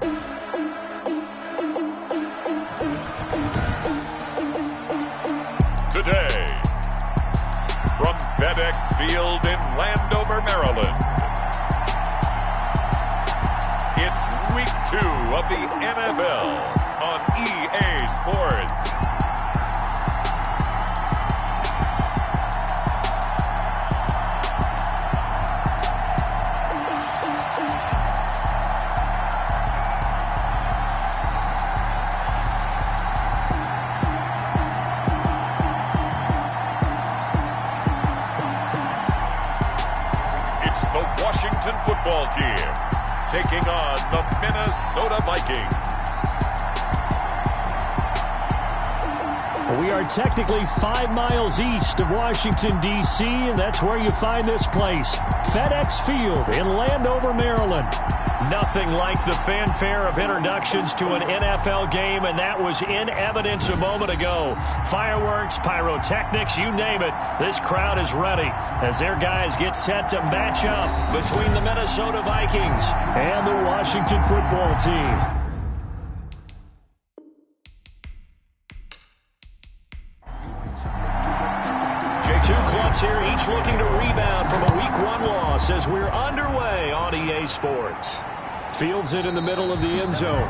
Today, from FedEx Field in Landover, Maryland, it's Week 2 of the NFL on EA Sports. Washington football team taking on the Minnesota Vikings. We are technically 5 miles east of Washington, D.C., and that's where you find this place, FedEx Field in Landover, Maryland. Nothing like the fanfare of introductions to an NFL game, and that was in evidence a moment ago. Fireworks, pyrotechnics, you name it. This crowd is ready as their guys get set to match up between the Minnesota Vikings and the Washington football team. Two clubs here, each looking to rebound from a Week 1 loss as we're underway on EA Sports. Fields it in the middle of the end zone.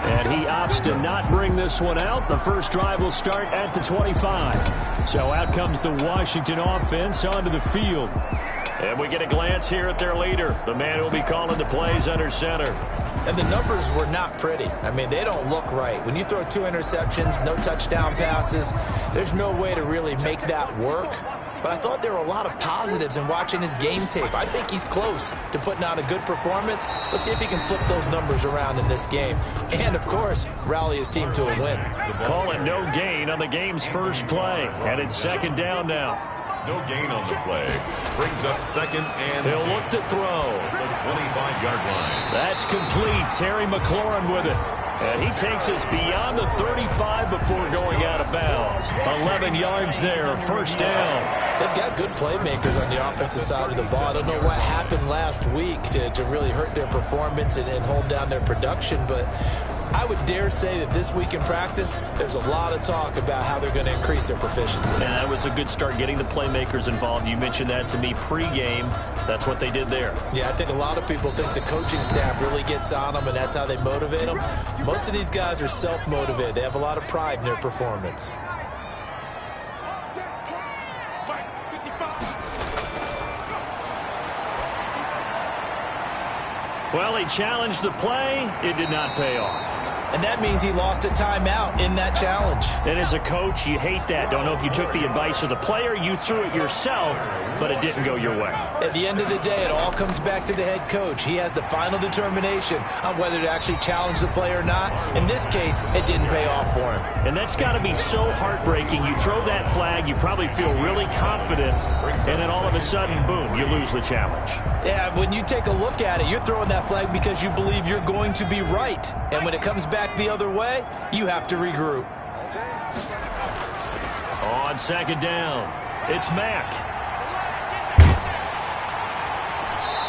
And he opts to not bring this one out. The first drive will start at the 25. So out comes the Washington offense onto the field. And we get a glance here at their leader, the man who will be calling the plays under center. And the numbers were not pretty. I mean, they don't look right. When you throw 2 interceptions, no touchdown passes, there's no way to really make that work. But I thought there were a lot of positives in watching his game tape. I think he's close to putting out a good performance. Let's see if he can flip those numbers around in this game. And, of course, rally his team to a win. Call it no gain on the game's first play. And it's second down now. No gain on the play. Brings up second and he'll look to throw. The 25-yard line. That's complete. Terry McLaurin with it. And he takes us beyond the 35 before going out of bounds. 11 yards there, first down. They've got good playmakers on the offensive side of the ball. I don't know what happened last week to really hurt their performance and hold down their production, but I would dare say that this week in practice, there's a lot of talk about how they're going to increase their proficiency. And that was a good start getting the playmakers involved. You mentioned that to me pregame. That's what they did there. Yeah, I think a lot of people think the coaching staff really gets on them, and that's how they motivate them. Most of these guys are self-motivated. They have a lot of pride in their performance. Well, he challenged the play. It did not pay off. And that means he lost a timeout in that challenge. And as a coach, you hate that. Don't know if you took the advice of the player, you threw it yourself, but it didn't go your way. At the end of the day, it all comes back to the head coach. He has the final determination on whether to actually challenge the play or not. In this case, it didn't pay off for him. And that's got to be so heartbreaking. You throw that flag, you probably feel really confident, and then all of a sudden, boom, you lose the challenge. Yeah, when you take a look at it, you're throwing that flag because you believe you're going to be right. And when it comes back the other way, you have to regroup. On second down, it's Mack.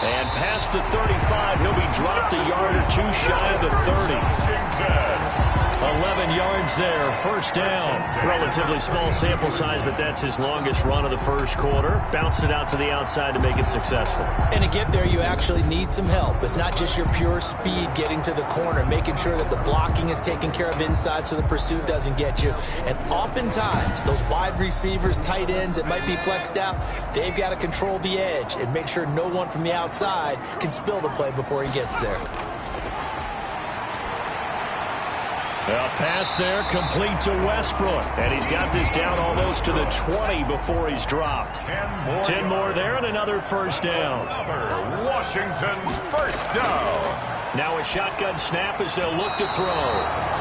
And past the 35, he'll be dropped a yard or two shy of the 30. 11 yards there, first down. Relatively small sample size, but that's his longest run of the first quarter. Bounced it out to the outside to make it successful. And to get there, you actually need some help. It's not just your pure speed getting to the corner, making sure that the blocking is taken care of inside so the pursuit doesn't get you. And oftentimes, those wide receivers, tight ends that might be flexed out, they've got to control the edge and make sure no one from the outside can spill the play before he gets there. A pass there, complete to Westbrook. And he's got this down almost to the 20 before he's dropped. 10 more there and another first down. Washington first down. Now a shotgun snap as they'll look to throw.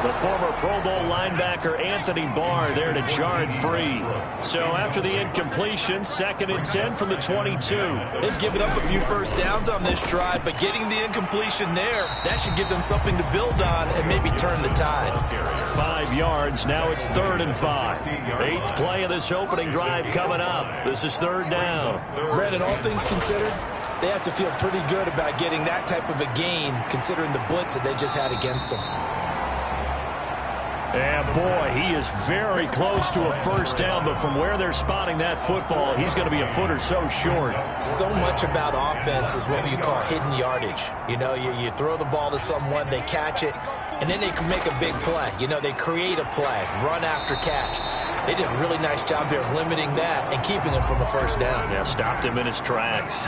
The former Pro Bowl linebacker Anthony Barr there to jar it free. So after the incompletion, 2nd and 10 from the 22. They've given up a few first downs on this drive, but getting the incompletion there, that should give them something to build on and maybe turn the tide. 5 yards. Now it's 3rd and 5. 8th play of this opening drive coming up. This is 3rd down. Brandon, all things considered, They have to feel pretty good about getting that type of a gain, considering the blitz that they just had against them. And boy, he is very close to a first down, but from where they're spotting that football, he's going to be a foot or so short. So much about offense is what you call hidden yardage. You know, you throw the ball to someone, they catch it, and then they can make a big play. You know, they create a play, run after catch. They did a really nice job there of limiting that and keeping him from a first down. Yeah, stopped him in his tracks.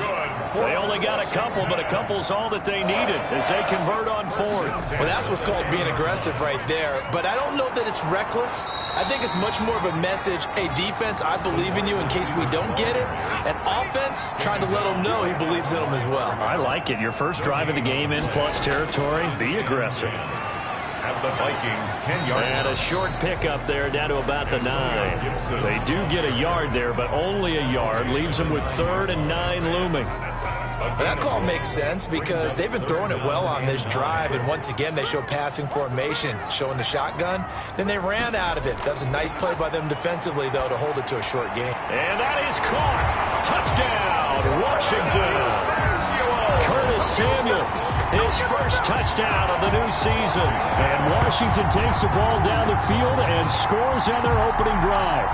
They only got a couple, but a couple's all that they needed as they convert on fourth. Well, that's what's called being aggressive right there. But I don't know that it's reckless. I think it's much more of a message, hey, defense, I believe in you in case we don't get it. And offense, trying to let him know he believes in them as well. I like it. Your first drive of the game in plus territory, be aggressive. Have the Vikings 10 yards. And a short pickup there down to about the 9. They do get a yard there, but only a yard. Leaves them with 3rd and 9 looming. That call makes sense because they've been throwing it well on this drive, and once again they show passing formation, showing the shotgun. Then they ran out of it. That's a nice play by them defensively, though, to hold it to a short game. And that is caught. Touchdown, Washington. Curtis Samuel, his first touchdown of the new season. And Washington takes the ball down the field and scores on their opening drive.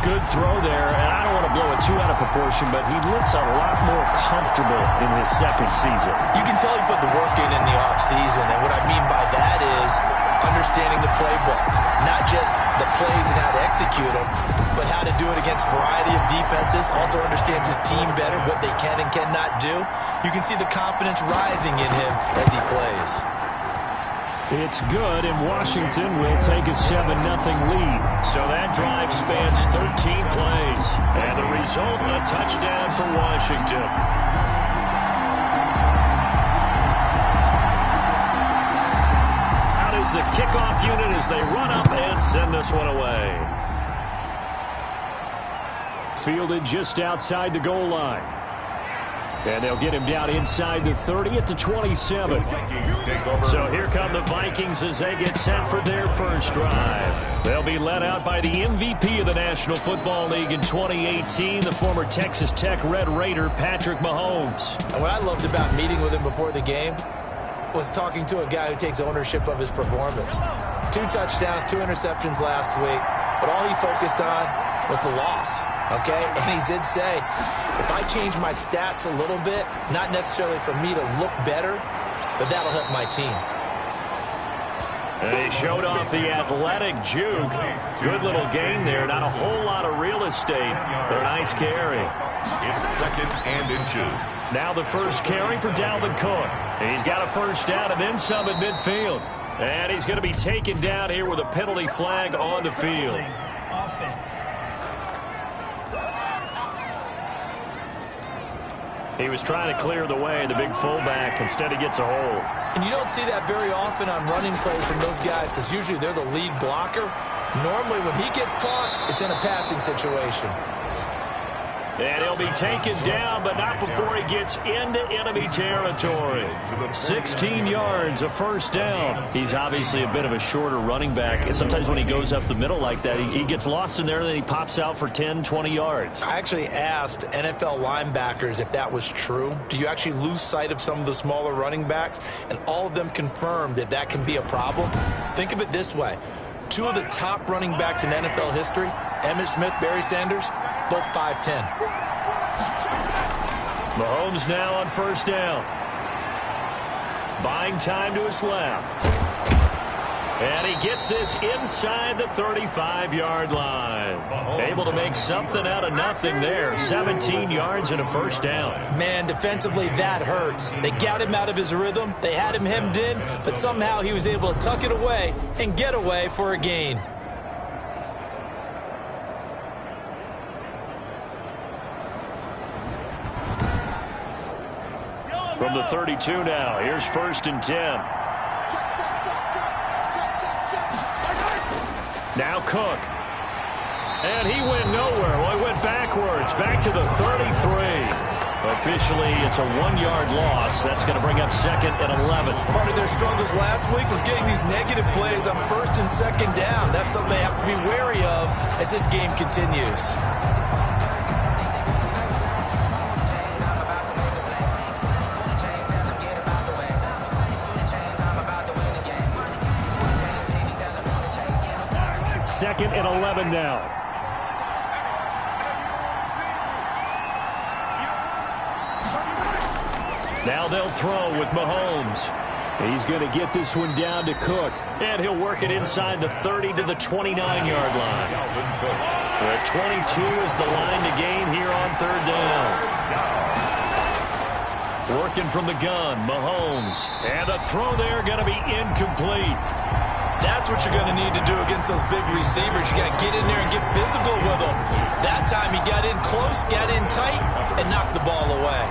Good throw there, and I don't want to blow it too out of proportion, but he looks a lot more comfortable in his second season. You can tell he put the work in the offseason, and what I mean by that is understanding the playbook, not just the plays and how to execute them, but how to do it against a variety of defenses. Also understands his team better, what they can and cannot do. You can see the confidence rising in him as he plays. It's good, and Washington will take a 7-0 lead. So that drive spans 13 plays. And the result, a touchdown for Washington. Out is the kickoff unit as they run up and send this one away. Fielded just outside the goal line. And they'll get him down inside the 30 at the 27. So here come the Vikings as they get set for their first drive. They'll be led out by the MVP of the National Football League in 2018, the former Texas Tech Red Raider, Patrick Mahomes. And what I loved about meeting with him before the game was talking to a guy who takes ownership of his performance. 2 touchdowns, 2 interceptions last week, but all he focused on was the loss. Okay, and he did say, if I change my stats a little bit, not necessarily for me to look better, but that'll help my team. And he showed off the athletic juke. Good little gain there. Not a whole lot of real estate, but a nice carry. It's 2nd and inches. Now the first carry for Dalvin Cook. He's got a first down and then some at midfield. And he's going to be taken down here with a penalty flag on the field. Offense. He was trying to clear the way, the big fullback. Instead, he gets a hold. And you don't see that very often on running plays from those guys because usually they're the lead blocker. Normally, when he gets caught, it's in a passing situation. And he'll be taken down, but not before he gets into enemy territory. 16 yards, a first down. He's obviously a bit of a shorter running back. And sometimes when he goes up the middle like that, he gets lost in there, and then he pops out for 10, 20 yards. I actually asked NFL linebackers if that was true. Do you actually lose sight of some of the smaller running backs? And all of them confirmed that that can be a problem. Think of it this way. 2 of the top running backs in NFL history, Emmitt Smith, Barry Sanders, both 5'10". Mahomes now on first down. Buying time to his left. And he gets this inside the 35-yard line. Able to make something out of nothing there. 17 yards and a first down. Man, defensively, that hurts. They got him out of his rhythm. They had him hemmed in, but somehow he was able to tuck it away and get away for a gain. From the 32 now, here's 1st and 10. Now Cook. And he went nowhere. Well, he went backwards, back to the 33. Officially, it's a 1-yard loss. That's going to bring up 2nd and 11. Part of their struggles last week was getting these negative plays on 1st and 2nd down. That's something they have to be wary of as this game continues. 2nd and 11 now. Now they'll throw with Mahomes. He's going to get this one down to Cook. And he'll work it inside the 30 to the 29-yard line. The 22 is the line to gain here on 3rd down. Working from the gun, Mahomes. And a throw there going to be incomplete. That's what you're going to need to do against those big receivers. You got to get in there and get physical with them. That time he got in close, got in tight, and knocked the ball away.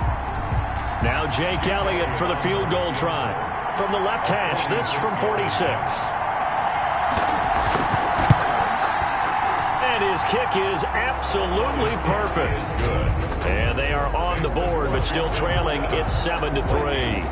Now Jake Elliott for the field goal try. From the left hash, this from 46. And his kick is absolutely perfect. And they are on the board, but still trailing. It's 7-3.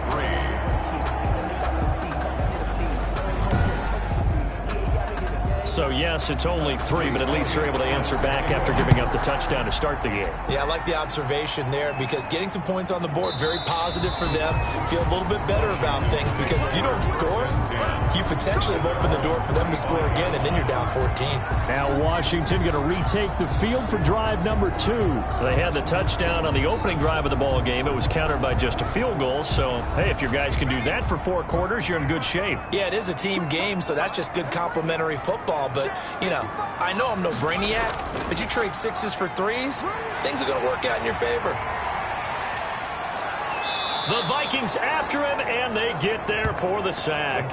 So, yes, it's only 3, but at least they're able to answer back after giving up the touchdown to start the game. Yeah, I like the observation there because getting some points on the board, very positive for them. Feel a little bit better about things because if you don't score, you potentially have opened the door for them to score again, and then you're down 14. Now Washington going to retake the field for drive number 2. They had the touchdown on the opening drive of the ball game. It was countered by just a field goal. So, hey, if your guys can do that for 4 quarters, you're in good shape. Yeah, it is a team game, so that's just good complimentary football. But, you know, I know I'm no brainiac, but you trade 6s for 3s, things are going to work out in your favor. The Vikings after him, and they get there for the sack.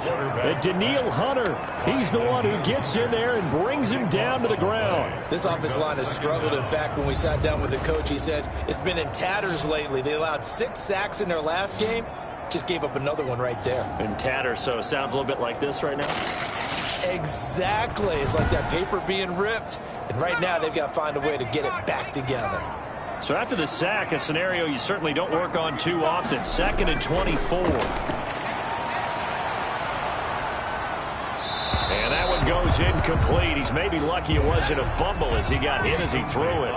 Daniil Hunter, he's the one who gets in there and brings him down to the ground. This offensive line has struggled. In fact, when we sat down with the coach, he said it's been in tatters lately. They allowed 6 sacks in their last game, just gave up another one right there. In tatters, so it sounds a little bit like this right now. Exactly. It's like that paper being ripped, and right now they've got to find a way to get it back together. So after the sack, a scenario you certainly don't work on too often. 2nd and 24. And that one goes incomplete. He's maybe lucky it wasn't a fumble as he got hit as he threw it.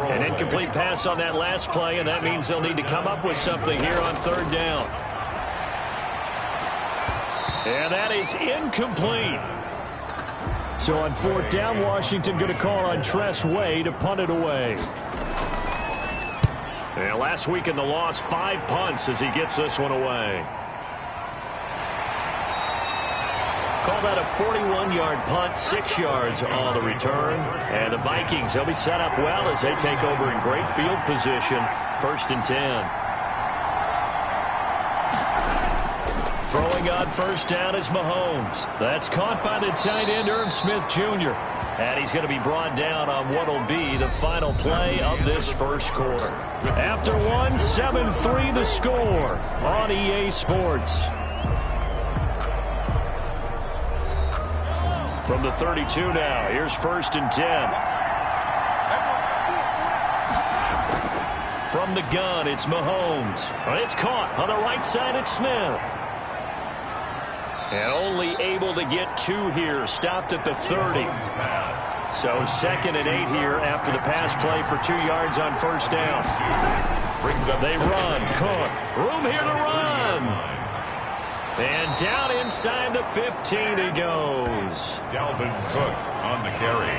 An incomplete pass on that last play, and that means they'll need to come up with something here on 3rd down. And that is incomplete. So on 4th down, Washington going to call on Tress Way to punt it away. And last week in the loss, 5 punts as he gets this one away. Call that a 41-yard punt, 6 yards on the return. And the Vikings, they'll be set up well as they take over in great field position. 1st and 10. Throwing on 1st down is Mahomes. That's caught by the tight end, Irv Smith Jr. And he's going to be brought down on what will be the final play of this 1st quarter. After 1, 7-3 the score on EA Sports. From the 32 now, here's 1st and 10. From the gun, it's Mahomes. It's caught on the right side, it's Smith. And only able to get 2 here, stopped at the 30. So 2nd and 8 here after the pass play for 2 yards on 1st down. They run, Cook, room here to run. And down inside the 15 he goes. Dalvin Cook on the carry.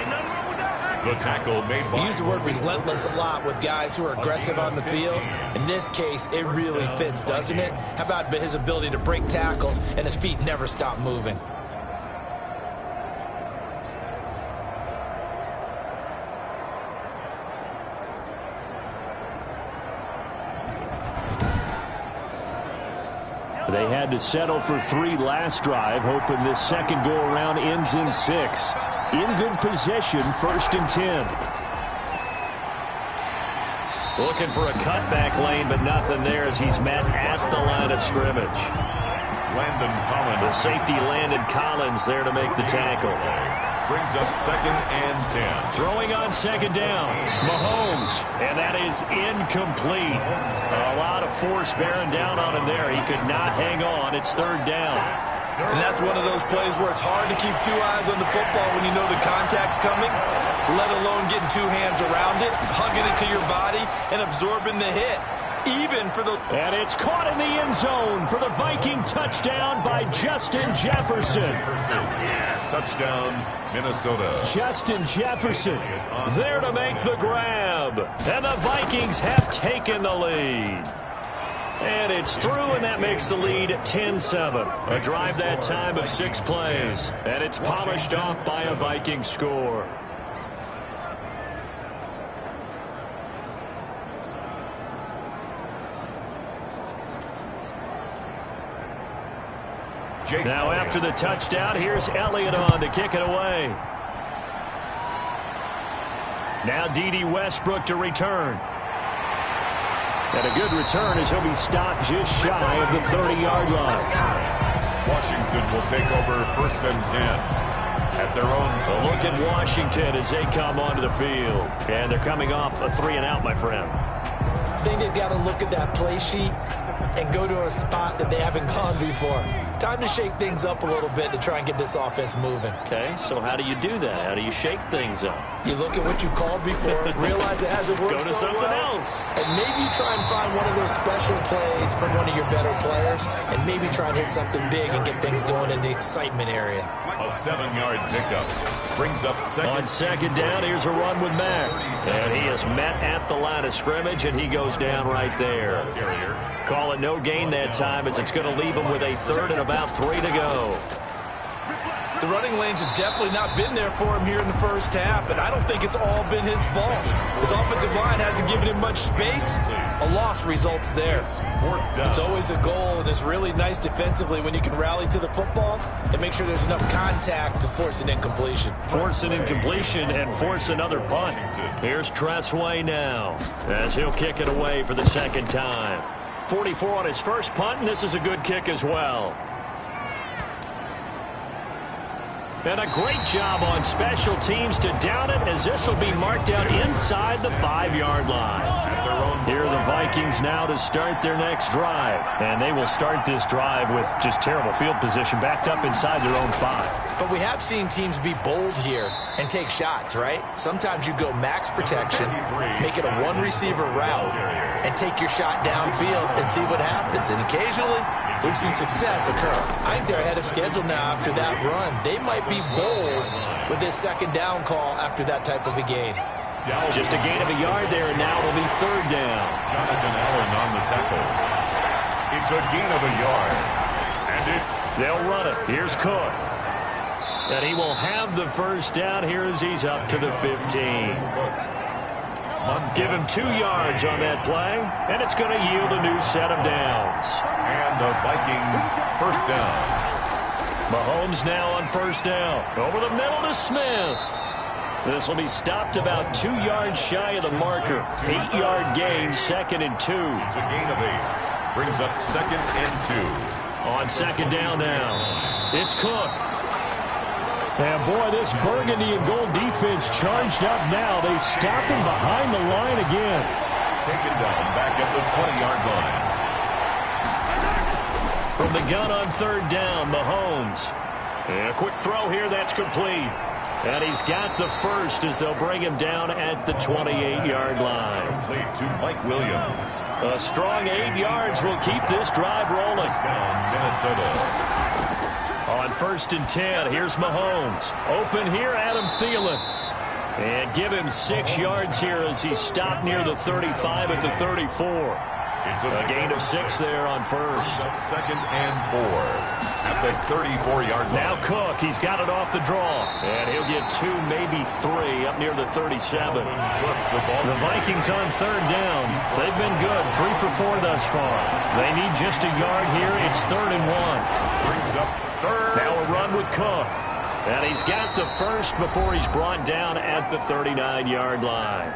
The tackle made by... We use the word relentless a lot with guys who are aggressive on the field. In this case, it really fits, doesn't it? How about his ability to break tackles and his feet never stop moving? They had to settle for 3 last drive, hoping this second go-around ends in 6. In good position, 1st and 10. Looking for a cutback lane, but nothing there as he's met at the line of scrimmage. Landon Collins. The safety Landon Collins there to make the tackle. Brings up 2nd and 10. Throwing on 2nd down, Mahomes, and that is incomplete. A lot of force bearing down on him there. He could not hang on. It's 3rd down. And that's one of those plays where it's hard to keep 2 eyes on the football when you know the contact's coming, let alone getting 2 hands around it, hugging it to your body, and absorbing the hit. even for the... And it's caught in the end zone for the Viking touchdown by Justin Jefferson. Touchdown, Minnesota. Justin Jefferson there to make the grab. And the Vikings have taken the lead. And it's through, and that makes the lead 10-7. A drive that time of 6 plays. And it's polished off by a Viking score. Now after the touchdown, here's Elliott on to kick it away. Now D.D. Westbrook to return. And a good return as he'll be stopped just shy of the 30-yard line. Washington will take over 1st and 10 at their own. So look at Washington as they come onto the field. And they're coming off a 3-and-out, my friend. I think they've got to look at that play sheet and go to a spot that they haven't gone before. Time to shake things up a little bit to try and get this offense moving. Okay, so how do you do that? How do you shake things up? You look at what you called before, realize it hasn't worked Go to so something well, else. and maybe try and find one of those special plays from one of your better players, and maybe try and hit something big and get things going in the excitement area. A 7-yard pickup brings up second. On second down, here's a run with Mack. And he is met at the line of scrimmage, and he goes down right there. Call it no gain that time as it's going to leave him with a 3rd and about 3 to go. The running lanes have definitely not been there for him here in the first half, and I don't think it's all been his fault. His offensive line hasn't given him much space. A loss results there. It's always a goal, and it's really nice defensively when you can rally to the football and make sure there's enough contact to force an incompletion. Force an incompletion and force another punt. Here's Tressway now as he'll kick it away for the 2nd time. 44 on his first punt, and this is a good kick as well. And a great job on special teams to down it as this will be marked out inside the 5-yard line. Here are the Vikings now to start their next drive. And they will start this drive with just terrible field position backed up inside their own 5. But we have seen teams be bold here and take shots, right? Sometimes you go max protection, make it a 1-receiver route, and take your shot downfield and see what happens. And occasionally, we've seen success occur. I think they're ahead of schedule now after that run. They might be bold with this 2nd down call after that type of a game. Just a gain of a yard there, and now it'll be 3rd down. Jonathan Allen on the tackle. It's a gain of a yard. And they'll run it. Here's Cook. And he will have the 1st down here as he's up to the 15. Give him 2 yards on that play, and it's going to yield a new set of downs. And the Vikings 1st down. Mahomes now on 1st down. Over the middle to Smith. This will be stopped about 2 yards shy of the marker. 8-yard gain, 2nd and 2. It's a gain of 8. Brings up 2nd and 2. On 2nd down now, it's Cook. And boy, this burgundy and gold defense charged up now. They stop him behind the line again. Taken down back at the 20-yard line. From the gun on 3rd down, Mahomes. And a quick throw here, that's complete. And he's got the 1st as they'll bring him down at the 28-yard line. Played to Mike Williams. A strong 8 yards will keep this drive rolling. Down Minnesota. On 1st and 10, here's Mahomes. Open here, Adam Thielen. And give him 6 yards here as he's stopped near the 35 at the 34. It's a gain of 6 there on 1st. 2nd and 4 at the 34-yard line. Now Cook, he's got it off the draw. And he'll get 2, maybe 3 up near the 37. The Vikings on 3rd down. They've been good, 3 for 4 thus far. They need just a yard here. It's 3rd and 1. Brings up 3rd. Now a run with Cook. And he's got the 1st before he's brought down at the 39-yard line.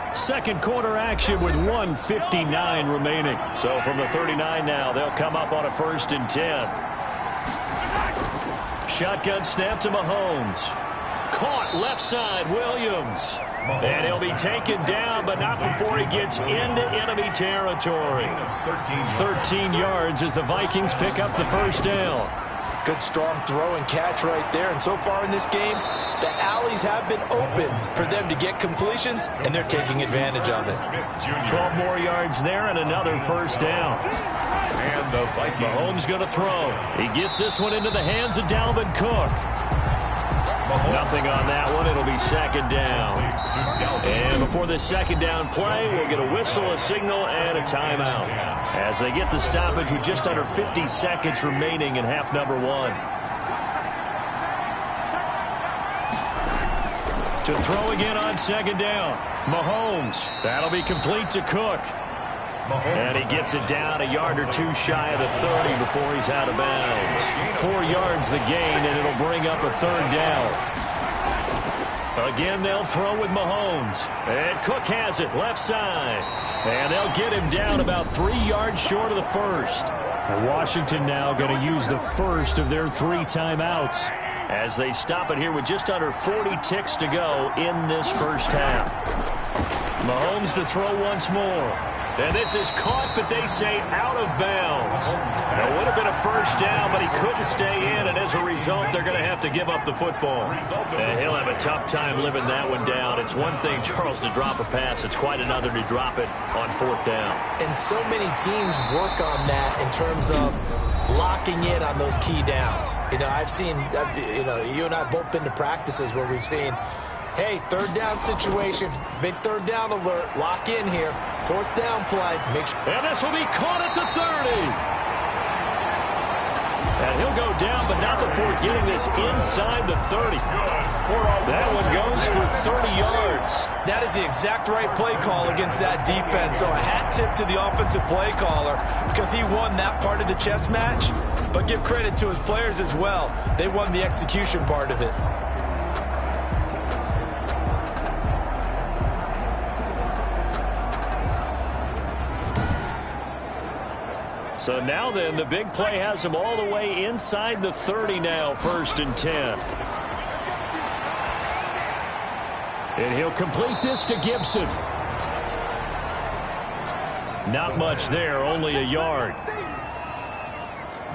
2nd quarter action with 1:59 remaining. So from the 39 now, they'll come up on a 1st and 10. Shotgun snap to Mahomes. Caught left side, Williams. And he'll be taken down, but not before he gets into enemy territory. 13 yards as the Vikings pick up the 1st down. Good strong throw and catch right there. And so far in this game, The alleys have been open for them to get completions, and they're taking advantage of it. 12 more yards there and another first down. And the Vikings. Mahomes going to throw. He gets this one into the hands of Dalvin Cook. Nothing on that one. It'll be second down. And before this second down play, we'll get a whistle, a signal, and a timeout as they get the stoppage with just under 50 seconds remaining in half number one. To throw again on second down. Mahomes. That'll be complete to Cook. And he gets it down a yard or two shy of the 30 before he's out of bounds. 4 yards the gain, and it'll bring up a third down. Again, they'll throw with Mahomes. And Cook has it, left side. And they'll get him down about 3 yards short of the first. And Washington now going to use the first of their 3 timeouts as they stop it here with just under 40 ticks to go in this first half. Mahomes to throw once more. And this is caught, but they say out of bounds. That would have been a first down, but he couldn't stay in, and as a result, they're going to have to give up the football. And he'll have a tough time living that one down. It's one thing, Charles, to drop a pass. It's quite another to drop it on fourth down. And so many teams work on that in terms of locking in on those key downs. I've seen, you and I have both been to practices where we've seen, hey, third down situation, big third down alert, lock in here, fourth down play. And this will be caught at the 30. And he'll go down, but not before getting this inside the 30. That one goes for 30 yards. That is the exact right play call against that defense. So a hat tip to the offensive play caller because he won that part of the chess match. But give credit to his players as well. They won the execution part of it. So now then, the big play has him all the way inside the 30 now, 1st and 10. And he'll complete this to Gibson. Not much there, only a yard.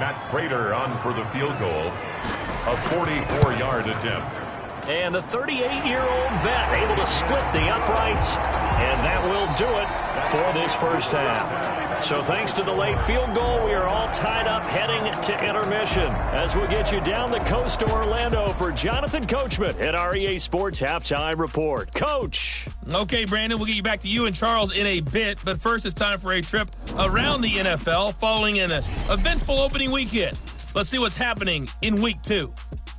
Matt Prater on for the field goal. A 44-yard attempt. And the 38-year-old vet able to split the uprights. And that will do it for this first half. So thanks to the late field goal, we are all tied up heading to intermission as we'll get you down the coast to Orlando for Jonathan Coachman at our EA Sports Halftime Report. Coach. Okay, Brandon, we'll get you back to you and Charles in a bit, but first it's time for a trip around the NFL following an eventful opening weekend. Let's see what's happening in Week 2.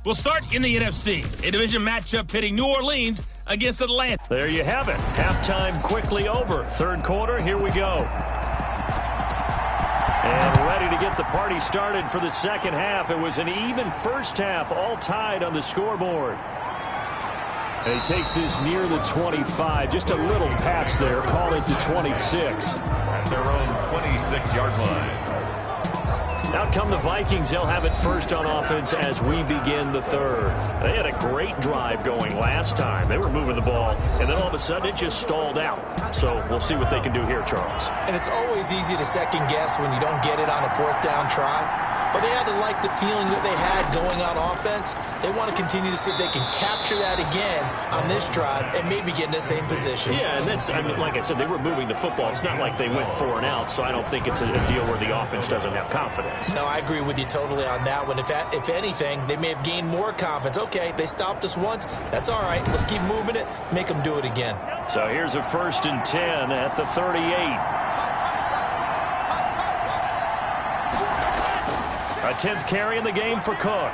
We'll start in the NFC, a division matchup pitting New Orleans against Atlanta. There you have it. Halftime quickly over. Third quarter, here we go. And ready to get the party started for the second half. It was an even first half, all tied on the scoreboard. And he takes this near the 25. Just a little pass there. Call it the 26. At their own 26-yard line. Out come the Vikings. They'll have it first on offense as we begin the third. They had a great drive going last time. They were moving the ball, and then all of a sudden it just stalled out. So we'll see what they can do here, Charles. And it's always easy to second guess when you don't get it on a fourth down try. But they had to like the feeling that they had going on offense. They want to continue to see if they can capture that again on this drive and maybe get in the same position. Yeah, and that's, like I said, they were moving the football. It's not like they went 4 and out, so I don't think it's a deal where the offense doesn't have confidence. No, I agree with you totally on that one. If anything, they may have gained more confidence. Okay, they stopped us once. That's all right. Let's keep moving it. Make them do it again. So here's a 1st and 10 at the 38. A 10th carry in the game for Cook.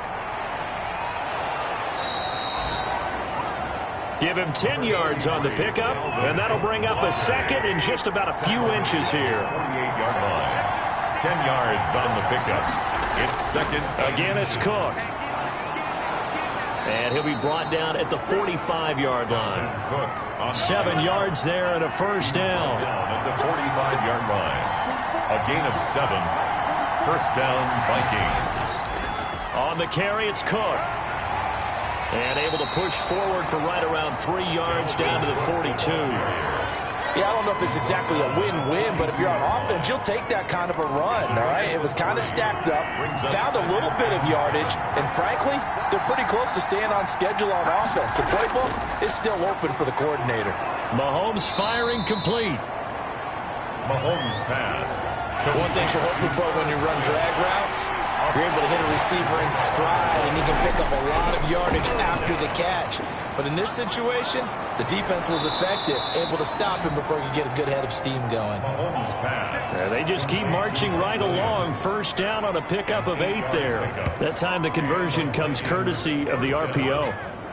Give him 10 yards on the pickup, and that'll bring up a second in just about a few inches here. 48-yard line. 10 yards on the pickup. It's second. Again, it's Cook. And he'll be brought down at the 45-yard line. 7 yards there and a first down. At the 45-yard line. A gain of 7. First down, Vikings. On the carry, it's Cook. And able to push forward for right around 3 yards down to the 42. Yeah, I don't know if it's exactly a win-win, but if you're on offense, you'll take that kind of a run, all right? It was kind of stacked up, found a little bit of yardage, and frankly, they're pretty close to staying on schedule on offense. The playbook is still open for the coordinator. Mahomes firing complete. Mahomes pass. One thing you're hoping for when you run drag routes, you're able to hit a receiver in stride, and he can pick up a lot of yardage after the catch. But in this situation, the defense was effective, able to stop him before he could get a good head of steam going. Mahomes pass. They just keep marching right along. First down on a pickup of 8 there. That time the conversion comes courtesy of the RPO.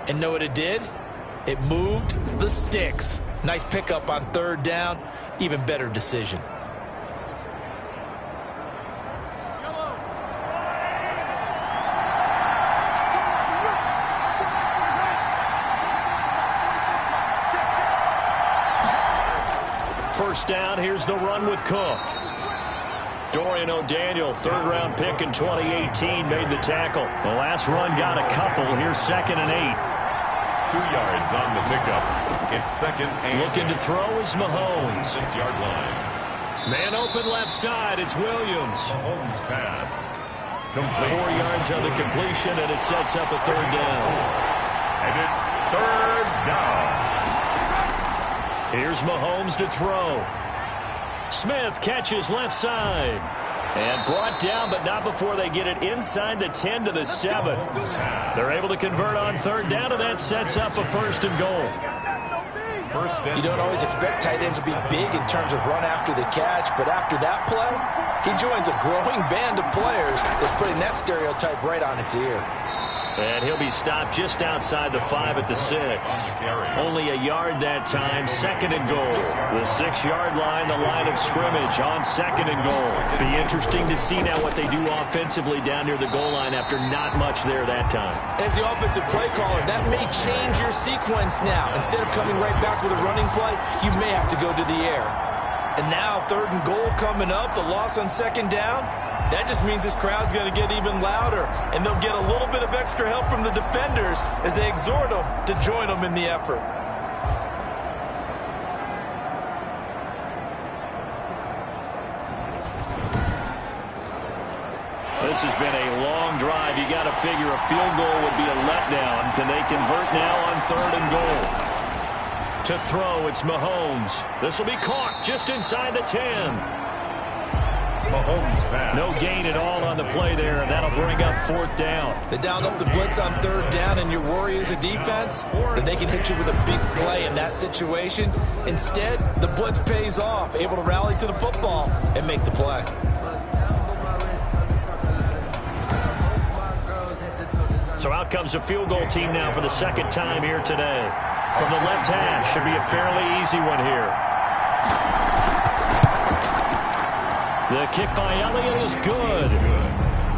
And know what it did? It moved the sticks. Nice pickup on 3rd down. Even better decision. First down, here's the run with Cook. Dorian O'Daniel, 3rd-round pick in 2018, made the tackle. The last run got a couple. Here's 2nd and 8. 2 yards on the pickup. It's 2nd and Looking to throw is Mahomes. 6-yard line. Man open left side, it's Williams. Mahomes pass. Complete. 4 yards on the completion, and it sets up a 3rd down. And it's 3rd down. Here's Mahomes to throw. Smith catches left side. And brought down, but not before they get it inside the 10 to the 7. They're able to convert on 3rd down, and that sets up a 1st and goal. You don't always expect tight ends to be big in terms of run after the catch, but after that play, he joins a growing band of players that's putting that stereotype right on its ear. And he'll be stopped just outside the 5 at the 6. Only a yard that time, 2nd and goal. The 6-yard line, the line of scrimmage on 2nd and goal. Be interesting to see now what they do offensively down near the goal line after not much there that time. As the offensive play caller, that may change your sequence now. Instead of coming right back with a running play, you may have to go to the air. And now 3rd and goal coming up, the loss on 2nd down. That just means this crowd's going to get even louder, and they'll get a little bit of extra help from the defenders as they exhort them to join them in the effort. This has been a long drive. You got to figure a field goal would be a letdown. Can they convert now on 3rd and goal? To throw, it's Mahomes. This will be caught just inside the 10. Mahomes pass. No gain at all on the play there, and that'll bring up 4th down. They downed up the blitz on 3rd down, and your worry as a defense that they can hit you with a big play in that situation. Instead, the blitz pays off, able to rally to the football and make the play. So out comes a field goal team now for the 2nd time here today. From the left hash, should be a fairly easy one here. The kick by Elliott is good.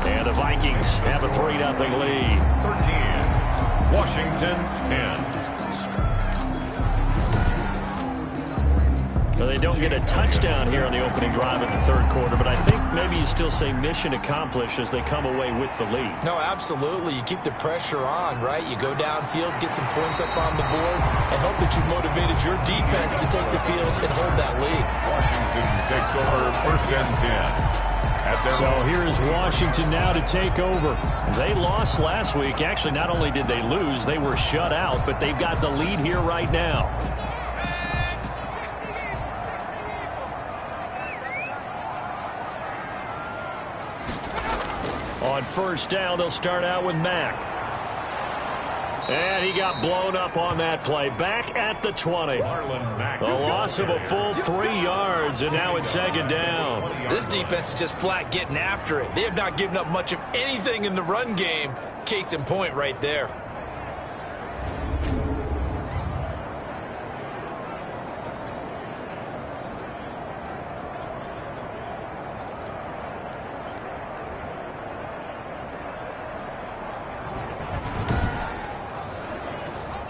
And the Vikings have a 3-0 lead. 13. Washington 10. Well, they don't get a touchdown here on the opening drive of the 3rd quarter, but I think maybe you still say mission accomplished as they come away with the lead. No, absolutely. You keep the pressure on, right? You go downfield, get some points up on the board, and hope that you've motivated your defense to take the field and hold that lead. Washington takes over 1st and 10. So here is Washington now to take over. They lost last week. Actually, not only did they lose, they were shut out, but they've got the lead here right now. On 1st down, they'll start out with Mack. And he got blown up on that play. Back at the 20. A loss of a full 3 yards, and now it's 2nd down. This defense is just flat getting after it. They have not given up much of anything in the run game. Case in point right there.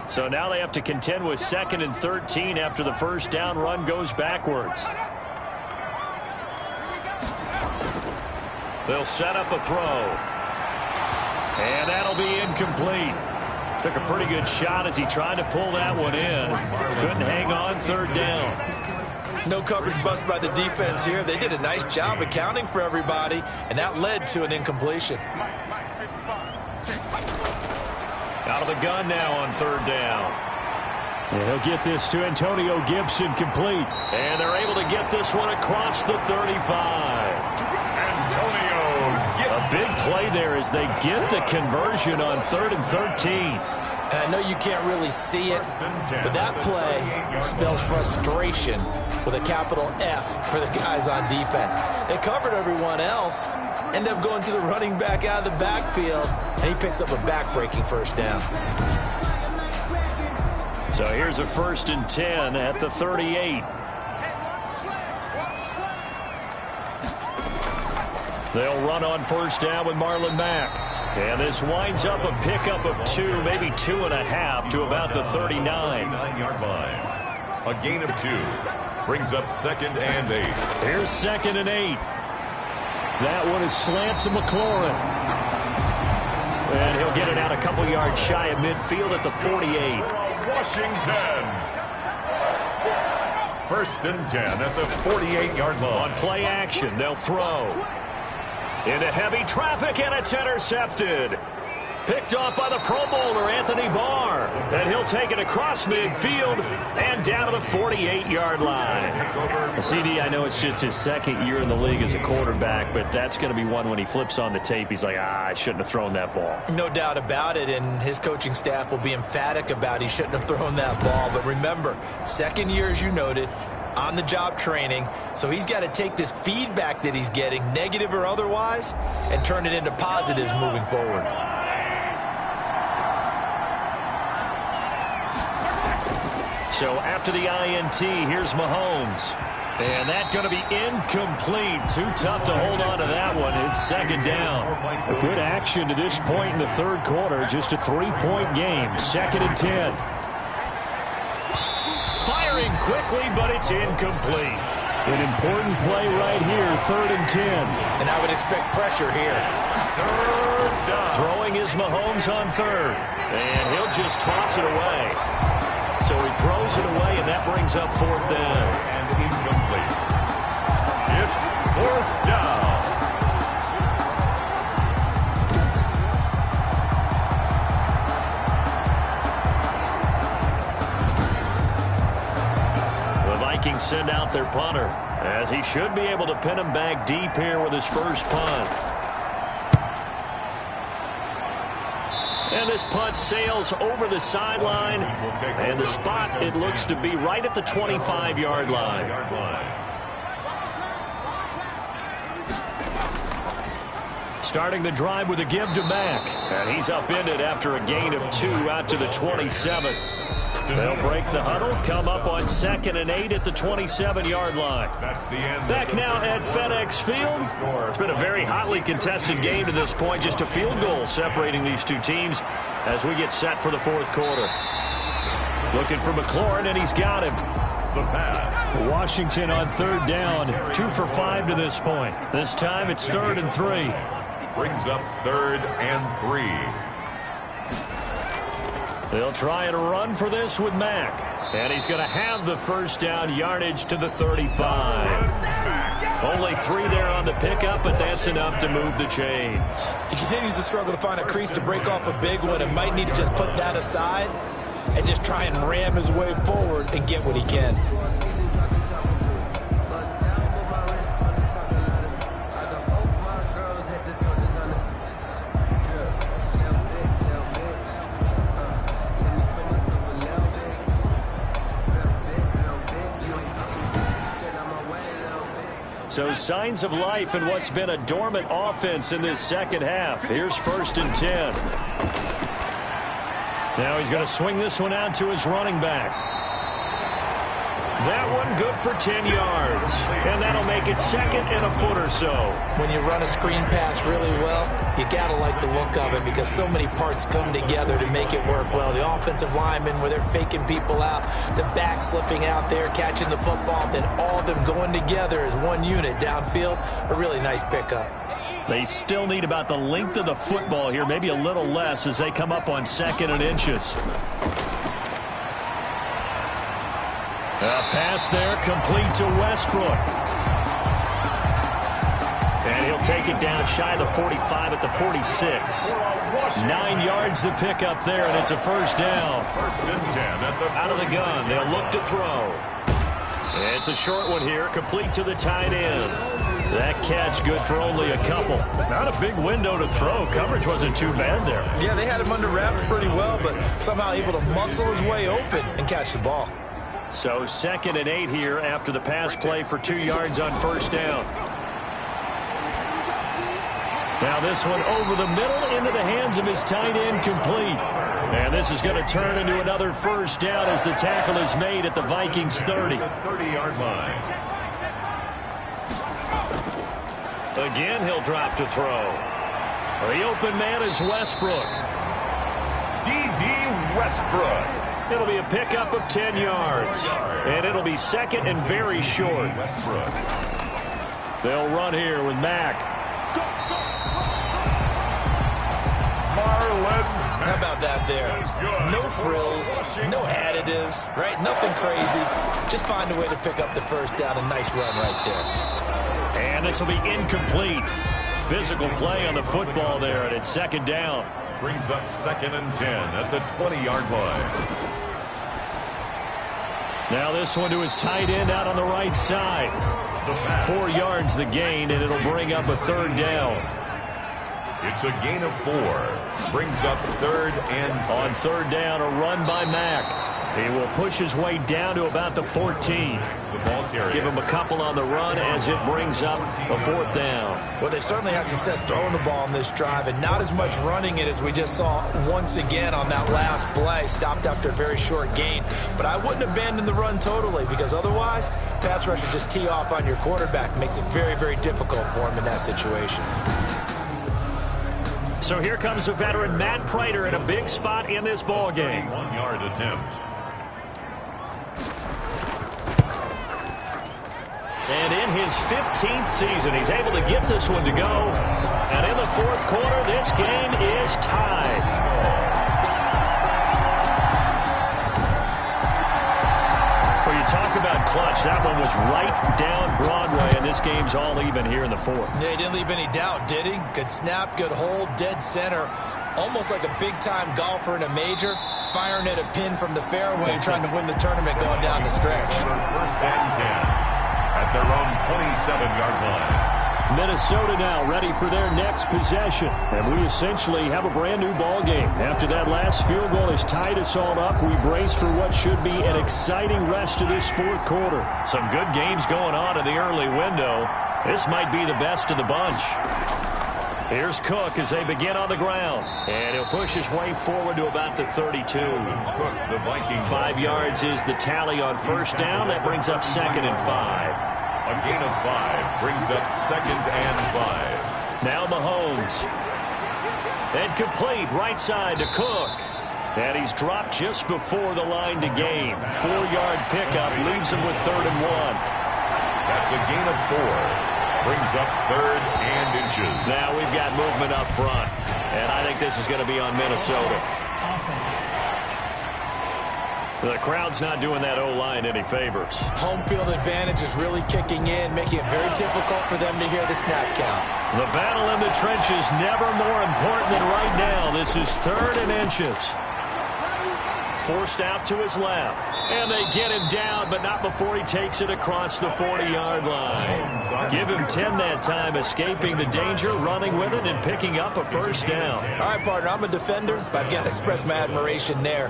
So now they have to contend with 2nd and 13 after the 1st down run goes backwards. They'll set up a throw. And that'll be incomplete. Took a pretty good shot as he tried to pull that one in. Couldn't hang on 3rd down. No coverage bust by the defense here. They did a nice job accounting for everybody, and that led to an incompletion. Out of the gun now on third down. And he'll get this to Antonio Gibson complete. And they're able to get this one across the 35. Antonio Gibson. A big play there as they get the conversion on 3rd and 13. And I know you can't really see it, but that play spells frustration with a capital F for the guys on defense. They covered everyone else, end up going to the running back out of the backfield, and he picks up a back-breaking first down. So here's a 1st and 10 at the 38. They'll run on first down with Marlon Mack. And this winds up a pickup of 2, maybe 2.5 to about the 39. 39-yard line. A gain of 2. Brings up 2nd and 8. Here's 2nd and 8. That one is slant to McLaurin. And he'll get it out a couple yards shy of midfield at the 48. Washington. 1st and 10 at the 48-yard line. On play action, they'll throw. Into heavy traffic, and it's intercepted. Picked off by the Pro Bowler, Anthony Barr. And he'll take it across midfield and down to the 48-yard line. CD, I know it's just his 2nd year in the league as a quarterback, but that's going to be one when he flips on the tape, he's like, I shouldn't have thrown that ball. No doubt about it, and his coaching staff will be emphatic about he shouldn't have thrown that ball. But remember, 2nd year, as you noted, on-the-job training, so he's got to take this feedback that he's getting, negative or otherwise, and turn it into positives moving forward. So after the INT, here's Mahomes. And that's going to be incomplete. Too tough to hold on to that one. It's 2nd down. A good action to this point in the 3rd quarter. Just a 3-point game. 2nd and 10. Firing quickly, but it's incomplete. An important play right here. 3rd and 10. And I would expect pressure here. 3rd down. Throwing is Mahomes on 3rd. And he'll just toss it away. So he throws it away, and that brings up 4th down. And incomplete. It's 4th down. The Vikings send out their punter, as he should be able to pin him back deep here with his first punt. And this punt sails over the sideline, and the spot, it looks to be right at the 25-yard line. Starting the drive with a give to Mack, and he's upended after a gain of 2 out to the 27. They'll break the huddle, come up on 2nd and 8 at the 27-yard line. That's the end. Back now at FedEx Field. It's been a very hotly contested game to this point. Just a field goal separating these two teams as we get set for the 4th quarter. Looking for McLaurin, and he's got him. The pass. Washington on 3rd down. 2 for 5 to this point. This time it's 3rd and 3. Brings up 3rd and 3. They'll try and run for this with Mack. And he's going to have the first down, yardage to the 35. Only 3 there on the pickup, but that's enough to move the chains. He continues to struggle to find a crease to break off a big one and might need to just put that aside and just try and ram his way forward and get what he can. So signs of life in what's been a dormant offense in this 2nd half. Here's 1st and 10. Now he's going to swing this one out to his running back. That one good for 10 yards. And that'll make it 2nd and a foot or so. When you run a screen pass really well, you got to like the look of it because so many parts come together to make it work well. The offensive linemen, where they're faking people out, the back slipping out there, catching the football, then all of them going together as one unit downfield. A really nice pickup. They still need about the length of the football here, maybe a little less as they come up on 2nd and inches. A pass there, complete to Westbrook. And he'll take it down shy of the 45 at the 46. 9 yards to pick up there, and it's a first down. First and 10 at the Out of the gun, they'll look to throw. It's a short one here, complete to the tight end. That catch good for only a couple. Not a big window to throw. Coverage wasn't too bad there. Yeah, they had him under wraps pretty well, but somehow able to muscle his way open and catch the ball. So 2nd and 8 here after the pass play for 2 yards on first down. Now this one over the middle into the hands of his tight end, complete. And this is going to turn into another first down as the tackle is made at the Vikings 30. 30-yard line. Again, he'll drop to throw. The open man is Westbrook. D.D. Westbrook. It'll be a pickup of 10 yards. And it'll be 2nd and very short. Westbrook. They'll run here with Mack. How about that there? No frills, no additives, right? Nothing crazy. Just find a way to pick up the first down. A nice run right there. And this will be incomplete. Physical play on the football there, and it's 2nd down. Brings up 2nd and 10 at the 20-yard line. Now this one to his tight end out on the right side. 4 yards the gain, and it'll bring up a 3rd down. It's a gain of 4. Brings up 3rd and 6. On 3rd down, a run by Mack. He will push his way down to about the 14. The ball carrier. Give him a couple on the run as it brings up a 4th down. Well, they certainly had success throwing the ball on this drive and not as much running it as we just saw once again on that last play. Stopped after a very short gain. But I wouldn't abandon the run totally because otherwise, pass rushers just tee off on your quarterback. Makes it very, very difficult for him in that situation. So here comes the veteran Matt Prater in a big spot in this ball game. 1-yard attempt. And in his 15th season, he's able to get this one to go. And in the 4th quarter, this game is tied. Well, you talk about clutch. That one was right down Broadway, and this game's all even here in the 4th. Yeah, he didn't leave any doubt, did he? Good snap, good hold, dead center. Almost like a big-time golfer in a major, firing at a pin from the fairway, trying to win the tournament going down the stretch. First and 10 at their own 27-yard line. Minnesota now ready for their next possession. And we essentially have a brand-new ball game. After that last field goal has tied us all up, we brace for what should be an exciting rest of this 4th quarter. Some good games going on in the early window. This might be the best of the bunch. Here's Cook as they begin on the ground. And he'll push his way forward to about the 32. Cook, the Vikings. 5 yards is the tally on first down. That brings up 2nd and 5. A gain of 5 brings up 2nd and 5. Now Mahomes. And complete right side to Cook. And he's dropped just before the line to gain. 4-yard pickup leaves him with 3rd and 1. That's a gain of 4. Brings up 3rd and inches. Now we've got movement up front. And I think this is going to be on Minnesota. The crowd's not doing that O-line any favors. Home field advantage is really kicking in, making it very difficult for them to hear the snap count. The battle in the trenches never more important than right now. This is 3rd and inches. Forced out to his left. And they get him down, but not before he takes it across the 40-yard line. Give him 10 that time, escaping the danger, running with it, and picking up a first down. All right, partner, I'm a defender, but I've got to express my admiration there.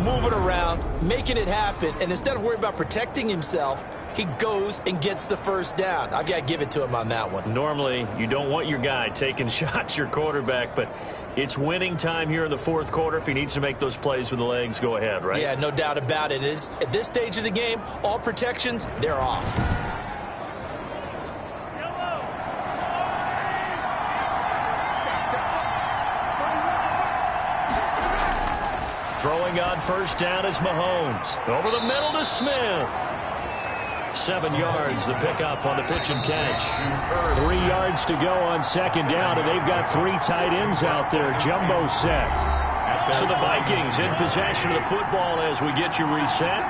Moving around, making it happen, and instead of worrying about protecting himself, he goes and gets the first down. I've got to give it to him on that one. Normally, you don't want your guy taking shots, your quarterback, but it's winning time here in the 4th quarter. If he needs to make those plays with the legs, go ahead, right? Yeah, no doubt about it. At this stage of the game, all protections, they're off. Throwing on first down is Mahomes. Over the middle to Smith. 7 yards, the pickup on the pitch and catch. 3 yards to go on 2nd down, and they've got 3 tight ends out there. Jumbo set. So the Vikings in possession of the football as we get you reset.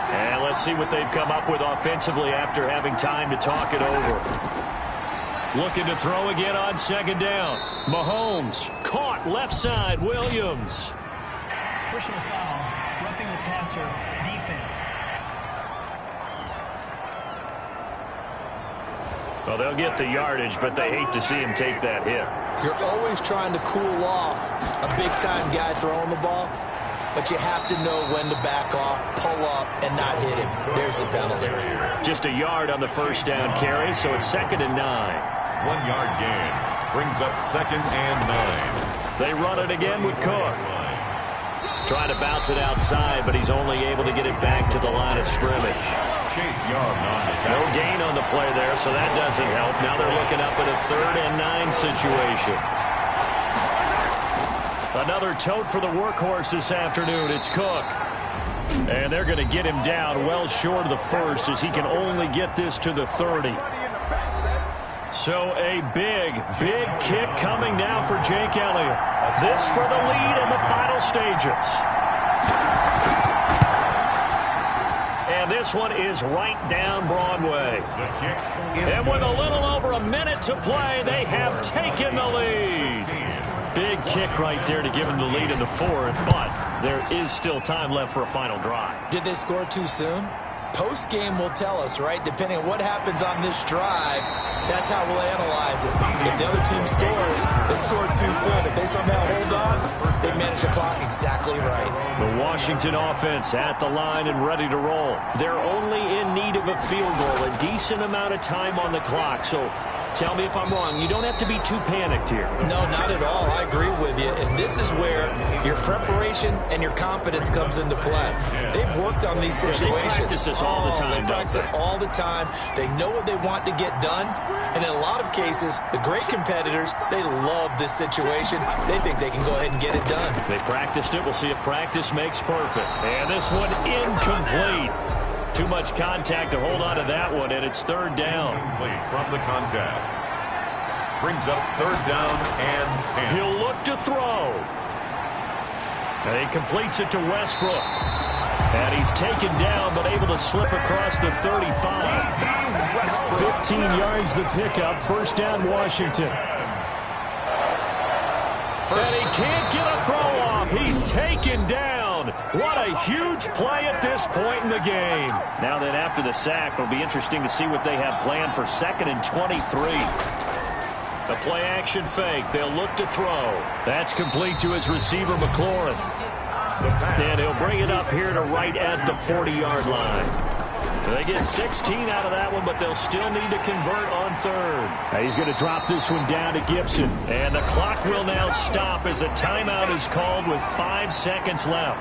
And let's see what they've come up with offensively after having time to talk it over. Looking to throw again on second down. Mahomes caught left side. Williams. Personal foul, roughing the passer, defense. Well, they'll get the yardage, but they hate to see him take that hit. You're always trying to cool off a big-time guy throwing the ball, but you have to know when to back off, pull up, and not hit him. There's the penalty. Just a yard on the first down carry, so it's 2nd and 9. 1 yard gain brings up 2nd and 9. They run it again with Cook. Trying to bounce it outside, but he's only able to get it back to the line of scrimmage. Chase Young on the tackle. No gain on the play there, so that doesn't help. Now they're looking up at a 3rd and 9 situation. Another tote for the workhorse this afternoon. It's Cook. And they're going to get him down well short of the first as he can only get this to the 30. So a big kick coming now for Jake Elliott. This for the lead in the final stages. And this one is right down Broadway. And with a little over a minute to play, they have taken the lead. Big kick right there to give them the lead in the 4th, but there is still time left for a final drive. Did they score too soon? Post-game will tell us, right? Depending on what happens on this drive, that's how we'll analyze it. If the other team scores, they scored too soon. If they somehow hold on, they manage the clock exactly right. The Washington offense at the line and ready to roll. They're only in need of a field goal, a decent amount of time on the clock. So tell me if I'm wrong. You don't have to be too panicked here. No, not at all. I agree with you. And this is where your preparation and your confidence comes into play. They've worked on these situations. They practice this all the time. They practice it all the time. They know what they want to get done. And in a lot of cases, the great competitors, they love this situation. They think they can go ahead and get it done. They practiced it. We'll see if practice makes perfect. And this one incomplete. Too much contact to hold on to that one, and it's 3rd down. Incomplete from the contact. Brings up 3rd down and 10. He'll look to throw. And he completes it to Westbrook. And he's taken down, but able to slip across the 35. 15 yards the pickup. 1st down, Washington. And he can't get a throw off. He's taken down. What a huge play at this point in the game. Now then, after the sack, it'll be interesting to see what they have planned for 2nd and 23. The play action fake. They'll look to throw. That's complete to his receiver, McLaurin. And he'll bring it up here to right at the 40-yard line. They get 16 out of that one, but they'll still need to convert on 3rd. He's going to drop this one down to Gibson. And the clock will now stop as a timeout is called with 5 seconds left.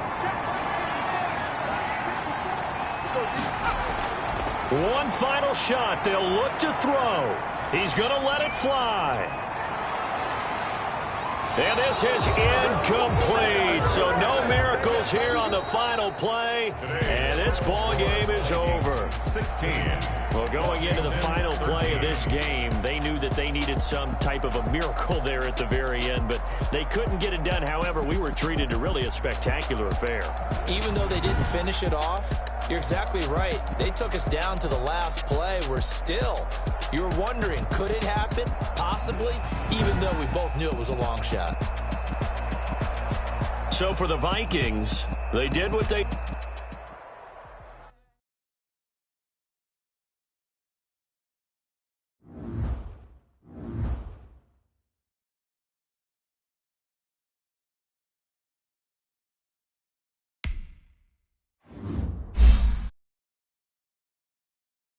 One final shot. They'll look to throw. He's going to let it fly. And this is incomplete. So no miracles here on the final play. And this ball game is over. 16. Well, going into the final play of this game, they knew that they needed some type of a miracle there at the very end, but they couldn't get it done. However, we were treated to really a spectacular affair. Even though they didn't finish it off, you're exactly right. They took us down to the last play. You're wondering, could it happen? Possibly, even though we both knew it was a long shot. So for the Vikings, they did what they...